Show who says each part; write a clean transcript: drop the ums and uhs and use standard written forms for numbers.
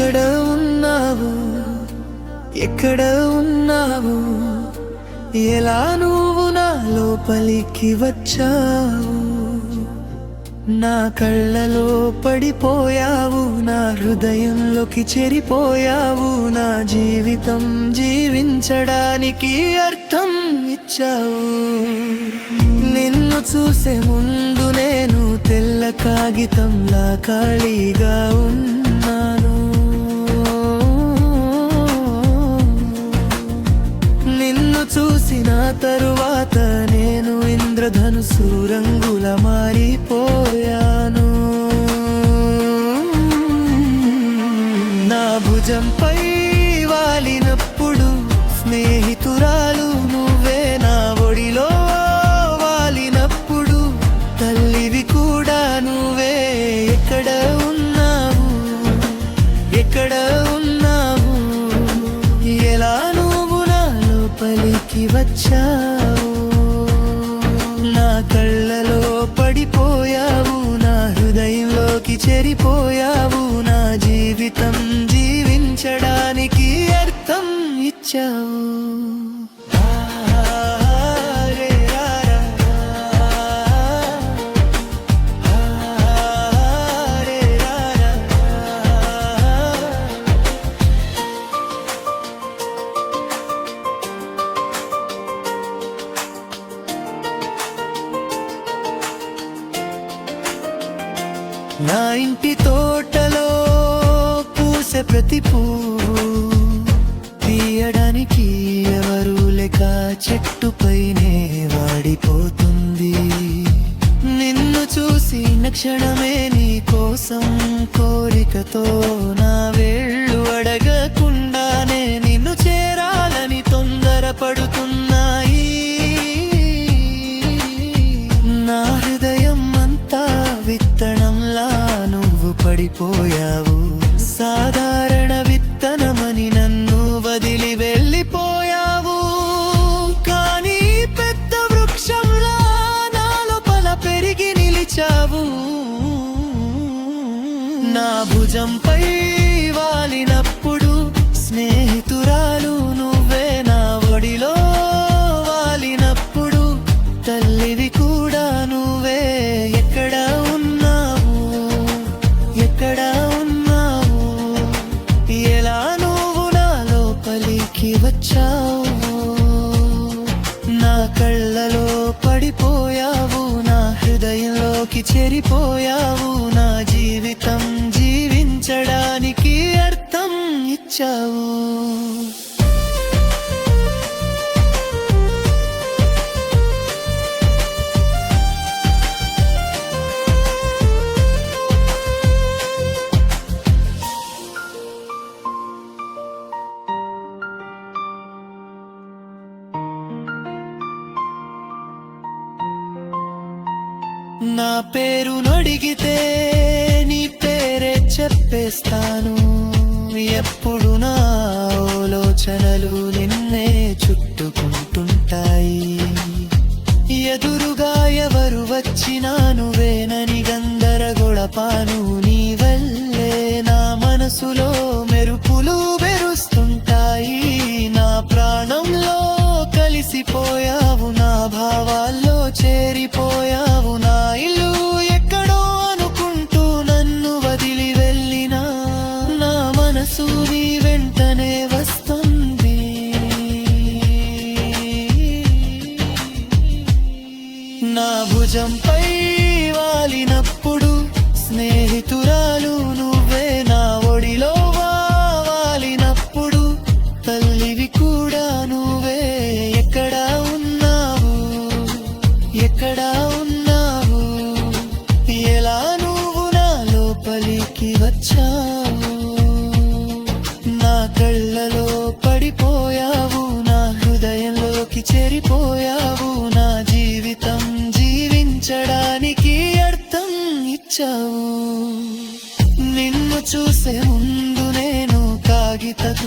Speaker 1: ఎక్కడ ఉన్నావు, ఎక్కడ ఉన్నావు, ఎలా నువ్వు నా లోపలికి వచ్చావు? నా కళ్ళలో పడిపోయావు, నా హృదయంలోకి చేరిపోయావు, నా జీవితం జీవించడానికి అర్థం ఇచ్చావు. నిన్ను చూసే ముందు నేను తెల్ల కాగితంలా ఖాళీగా ఉన్నాను. నిన్ను చూసిన తరువాత నేను ఇంద్రధనుసు రంగుల మారిపోయాను. నా భుజంపై వాలినప్పుడు స్నేహితురాలు నువ్వే, నా ఒడిలో వాలినప్పుడు తల్లివి కూడా నువ్వే. ఎక్కడ ఉన్నావు, ఎక్కడ ఉన్నావు, ఎలా నువ్వు నా లోపలికి వచ్చావు? నా కళ్ళలో పడిపోయావు, నా హృదయంలోకి చేరిపోయావు, నా జీవితం జీవించడానికి అర్థం ఇచ్చావు. నా ఇంటి తోటలో పూసే ప్రతి పువ్వు తీయడానికి ఎవరు లేక చెట్టుపైనే వాడిపోతుంది. నిన్ను చూసిన క్షణమే నీ కోసం కోరికతో నా వేళ్ళు అడగకుండానే నిన్ను చేరాలని తొందరపడుతున్నాయి. నా హృదయం అంతా విత్తనంలా నువ్వు పడిపోయావు. సాధారణ విత్తనమని నన్ను వదిలి వెళ్ళిపోయావు. కానీ పెద్ద వృక్షంలా నా లోపల పెరిగి నిలిచావు. నా భుజంపై వాలినప్పుడు స్నేహితురాలు నువ్వే, నా ఒడిలో వాలినప్పుడు తల్లివి కూడా నువ్వే. ఎక్కడ ఉన్నావు, ఎక్కడ ఉన్నావు, ఎలా నువ్వు నా లోపలికి వచ్చావు? నా కళ్ళలో పడిపోయావు, నా హృదయంలోకి చేరిపోయావు, నా జీవితం జీవించడానికి అర్థం ఇచ్చావు. నా పేరు నడిగితే నీ పేరే చెప్పేస్తాను. ఎప్పుడు నా ఆలోచనలు నిన్నే చుట్టుకుంటుంటాయి. ఎదురుగా ఎవరు వచ్చినా నువ్వేనని గందరగోళపాను. నీ వల్లే నా మనసులో మెరుపులు మెరుస్తుంటాయి. నా ప్రాణంలో కలిసిపోయావు, నా భావాల్లో చేరిపోయావు. నా ఇల్లు ఎక్కడో అనుకుంటూ నన్ను వదిలి వెళ్ళినా నా మనసు నీ వెంటనే వస్తుంది. నా భుజంపై వాలినప్పుడు స్నేహితురాలు నువ్వే, నా ఒడిలో వాలినప్పుడు తల్లివి కూడా నువ్వే. ఎక్కడ ఉన్నావు, ఎక్కడ ఉన్నావు, ఎలా నువ్వు నా లోపలికి వచ్చావు? నా కళ్ళలో పడిపోయావు, నా హృదయంలోకి చేరిపోయావు, నా జీవితం జీవించడానికి అర్థం ఇచ్చావు. నిన్ను చూసే ముందు నేను కాగితం